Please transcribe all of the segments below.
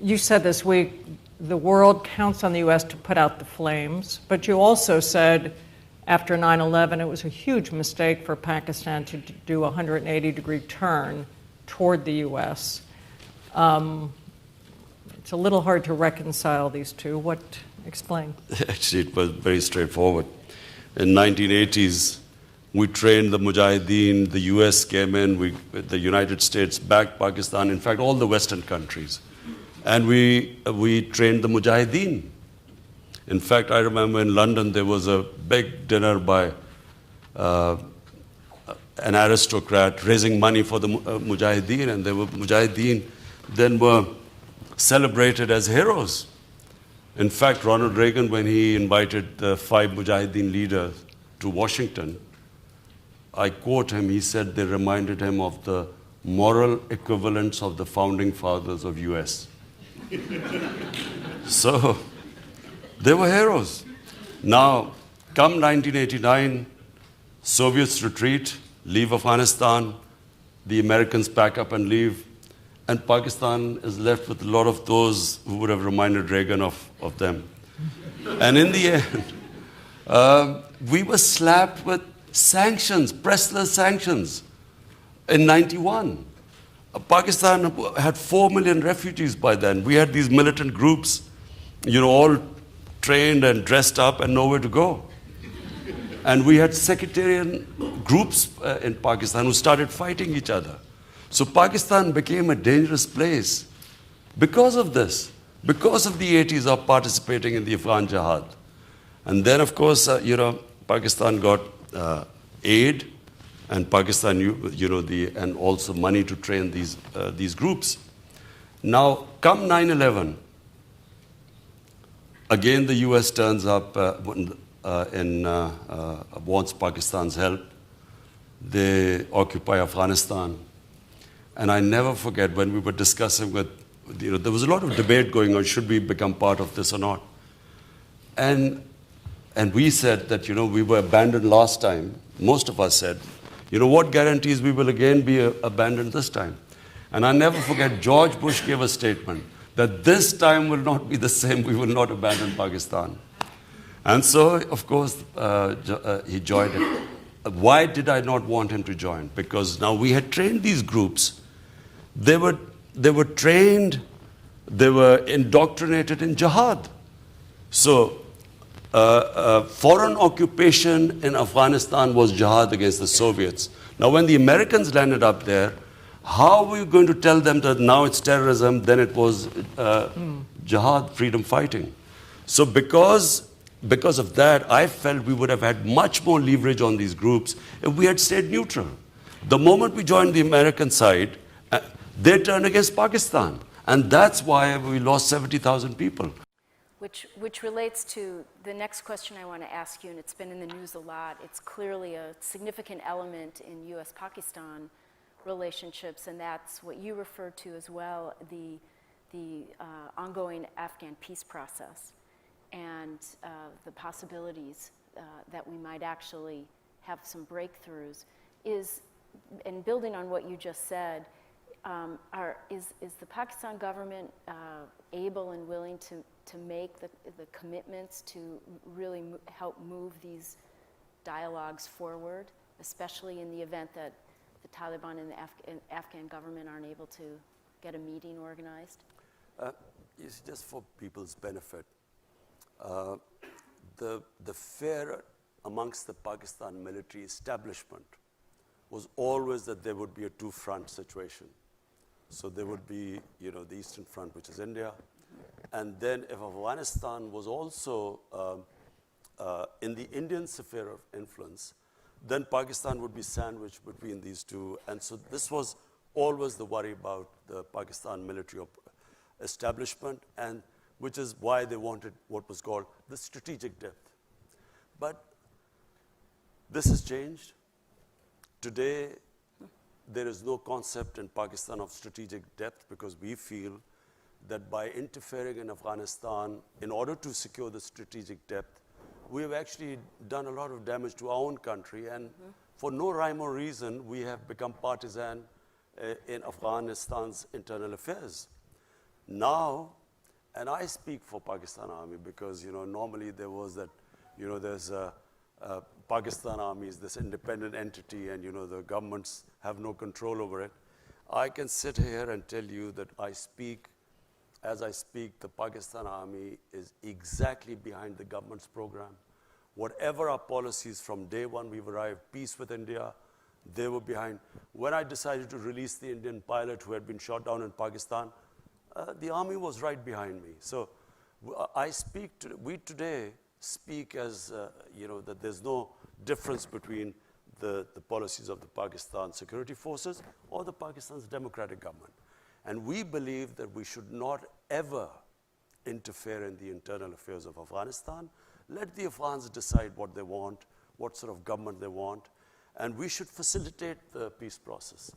you said this week the world counts on the U.S. to put out the flames, but you also said after 9/11 it was a huge mistake for Pakistan to do a 180-degree turn toward the U.S. It's a little hard to reconcile these two. Explain. Actually, it was very straightforward. In 1980s, we trained the Mujahideen, the US came in, the United States backed Pakistan, in fact, all the Western countries. And we trained the Mujahideen. In fact, I remember in London, there was a big dinner by an aristocrat raising money for the Mujahideen, and the Mujahideen then were celebrated as heroes. In fact, Ronald Reagan, when he invited the 5 Mujahideen leaders to Washington, I quote him, he said they reminded him of the moral equivalents of the founding fathers of US. So, they were heroes. Now, come 1989, Soviets retreat, leave Afghanistan, the Americans pack up and leave, and Pakistan is left with a lot of those who would have reminded Reagan of them. And in the end, we were slapped with sanctions, Pressler sanctions, in 91. Pakistan had 4 million refugees by then. We had these militant groups, all trained and dressed up and nowhere to go. And we had sectarian groups in Pakistan who started fighting each other. So Pakistan became a dangerous place because of this, because of the 80s of participating in the Afghan Jihad. And then, of course, Pakistan got aid, and Pakistan, and also money to train these groups. Now, come 9/11, again the U.S. turns up wants Pakistan's help. They occupy Afghanistan. And I never forget when we were discussing there was a lot of debate going on, should we become part of this or not? And we said that, we were abandoned last time. Most of us said, what guarantees we will again be abandoned this time? And I never forget, George Bush gave a statement that this time will not be the same, we will not abandon Pakistan. And so, of course, he joined it. Why did I not want him to join? Because now we had trained these groups. They were trained, they were indoctrinated in jihad. So, foreign occupation in Afghanistan was jihad against the Soviets. Now, when the Americans landed up there, how were you going to tell them that now it's terrorism, then it was jihad, freedom fighting? So because of that, I felt we would have had much more leverage on these groups if we had stayed neutral. The moment we joined the American side, they turned against Pakistan. And that's why we lost 70,000 people. Which relates to the next question I want to ask you, and it's been in the news a lot. It's clearly a significant element in U.S.-Pakistan relationships, and that's what you referred to as well, the ongoing Afghan peace process and the possibilities that we might actually have some breakthroughs. And building on what you just said, is the Pakistan government able and willing to make the commitments to really help move these dialogues forward, especially in the event that the Taliban and the Afghan government aren't able to get a meeting organized? It's just for people's benefit. The fear amongst the Pakistan military establishment was always that there would be a two-front situation. So there would be, the Eastern Front, which is India, and then if Afghanistan was also in the Indian sphere of influence, then Pakistan would be sandwiched between these two. And so this was always the worry about the Pakistan military establishment, and which is why they wanted what was called the strategic depth. But this has changed. Today, there is no concept in Pakistan of strategic depth because we feel that by interfering in Afghanistan, in order to secure the strategic depth, we have actually done a lot of damage to our own country, and for no rhyme or reason, we have become partisan in Afghanistan's internal affairs. Now, and I speak for Pakistan Army because, normally there was that, there's a Pakistan Army is this independent entity and, the governments have no control over it. I can sit here and tell you that as I speak, the Pakistan Army is exactly behind the government's program. Whatever our policies from day one we've arrived, peace with India, they were behind. When I decided to release the Indian pilot who had been shot down in Pakistan, the army was right behind me. So we today speak as, that there's no difference between the policies of the Pakistan security forces or the Pakistan's democratic government. And we believe that we should not ever interfere in the internal affairs of Afghanistan. Let the Afghans decide what they want, what sort of government they want, and we should facilitate the peace process.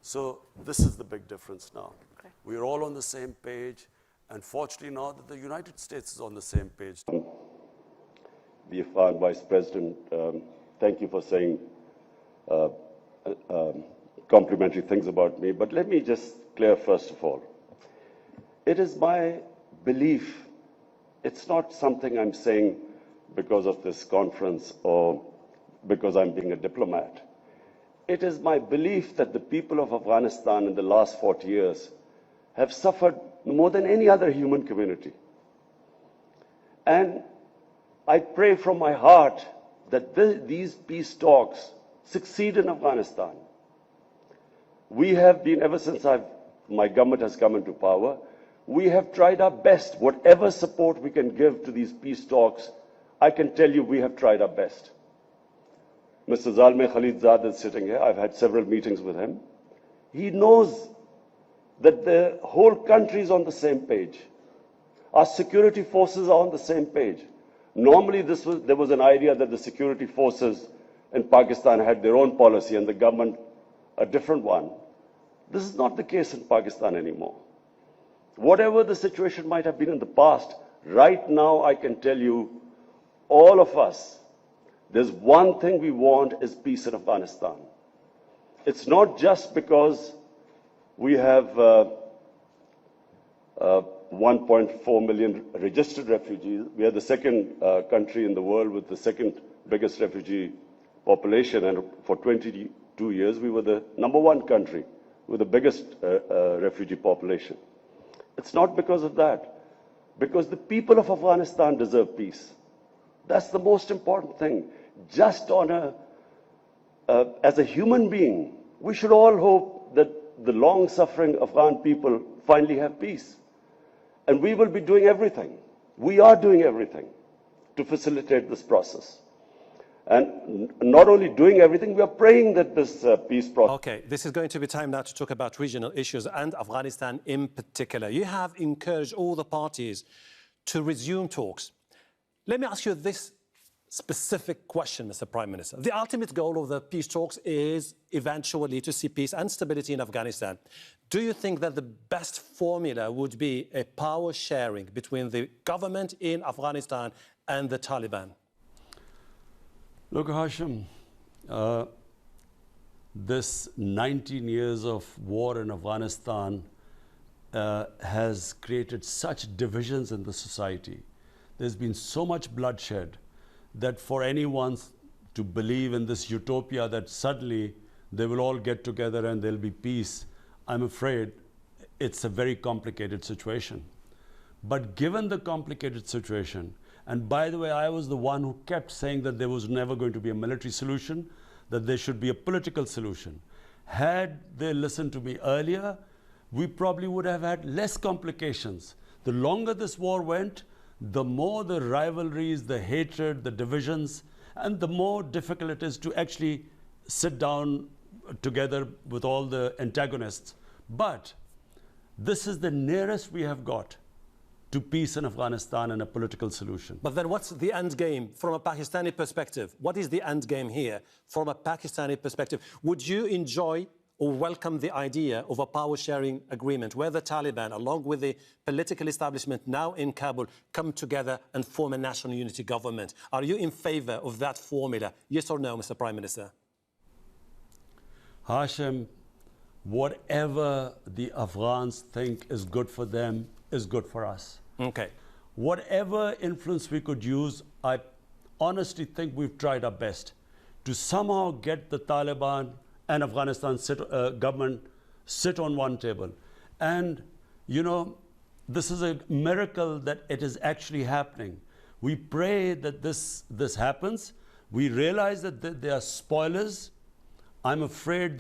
So this is the big difference now. Okay. We are all on the same page, and fortunately now that the United States is on the same page. The Afghan Vice President, thank you for saying complimentary things about me, but let me just clear first of all. It is my belief, it's not something I'm saying because of this conference or because I'm being a diplomat. It is my belief that the people of Afghanistan in the last 40 years have suffered more than any other human community. And I pray from my heart that these peace talks succeed in Afghanistan. We have been, ever since my government has come into power, we have tried our best. Whatever support we can give to these peace talks, I can tell you we have tried our best. Mr. Zalmay Khalilzad is sitting here. I've had several meetings with him. He knows that the whole country is on the same page. Our security forces are on the same page. Normally there was an idea that the security forces in Pakistan had their own policy and the government a different one. This is not the case in Pakistan anymore. Whatever the situation might have been in the past, right now I can tell you, all of us, there's one thing we want is peace in Afghanistan. It's not just because we have 1.4 million registered refugees. We are the second country in the world with the second biggest refugee population, and for 22 years we were the #1 country with the biggest refugee population. It's not because of that, because the people of Afghanistan deserve peace. That's the most important thing. Just as a human being, we should all hope that the long-suffering Afghan people finally have peace. And we will be doing everything. We are doing everything to facilitate this process. And not only doing everything, we are praying that this peace process... Okay, this is going to be time now to talk about regional issues and Afghanistan in particular. You have encouraged all the parties to resume talks. Let me ask you this specific question, Mr. Prime Minister. The ultimate goal of the peace talks is eventually to see peace and stability in Afghanistan. Do you think that the best formula would be a power sharing between the government in Afghanistan and the Taliban? Look, Hashim, this 19 years of war in Afghanistan has created such divisions in the society. There's been so much bloodshed that for anyone to believe in this utopia that suddenly they will all get together and there'll be peace, I'm afraid it's a very complicated situation. But given the complicated situation, and by the way, I was the one who kept saying that there was never going to be a military solution, that there should be a political solution. Had they listened to me earlier, we probably would have had less complications. The longer this war went, the more the rivalries, the hatred, the divisions, and the more difficult it is to actually sit down together with all the antagonists. But this is the nearest we have got to peace in Afghanistan and a political solution. But then what's the end game from a Pakistani perspective? What is the end game here from a Pakistani perspective? Would you enjoy or welcome the idea of a power-sharing agreement where the Taliban, along with the political establishment now in Kabul, come together and form a national unity government? Are you in favor of that formula? Yes or no, Mr. Prime Minister? Hashim, whatever the Afghans think is good for them is good for us. Okay. Whatever influence we could use, I honestly think we've tried our best to somehow get the Taliban and Afghanistan government sit on one table. And, you know, this is a miracle that it is actually happening. We pray that this happens. We realize that there are spoilers. I'm afraid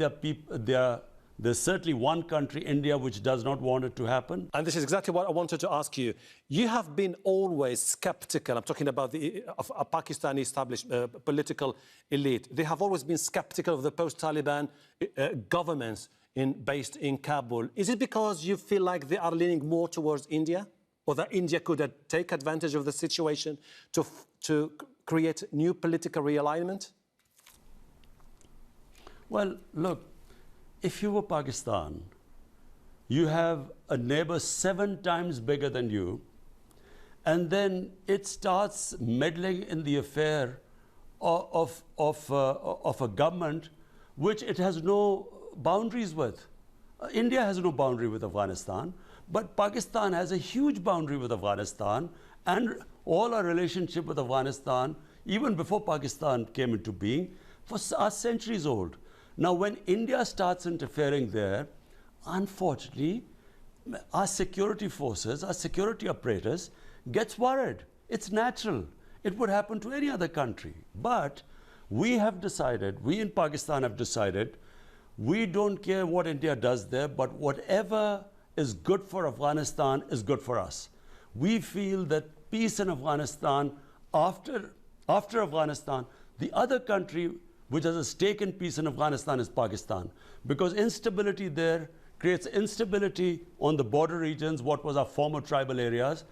there's certainly one country, India, which does not want it to happen. And this is exactly what I wanted to ask you. You have been always skeptical. I'm talking about of a Pakistani established political elite. They have always been skeptical of the post-Taliban governments based in Kabul. Is it because you feel like they are leaning more towards India? Or that India could take advantage of the situation to create new political realignment? Well, look, if you were Pakistan, you have a neighbor 7 times bigger than you, and then it starts meddling in the affair of a government which it has no boundaries with. India has no boundary with Afghanistan, but Pakistan has a huge boundary with Afghanistan, and all our relationship with Afghanistan, even before Pakistan came into being, are centuries old. Now, when India starts interfering there, unfortunately, our security forces, our security apparatus gets worried. It's natural. It would happen to any other country. But we have decided, we in Pakistan have decided, we don't care what India does there, but whatever is good for Afghanistan is good for us. We feel that peace in Afghanistan, after Afghanistan, the other country which has a stake in peace in Afghanistan is Pakistan. Because instability there creates instability on the border regions, what was our former tribal areas,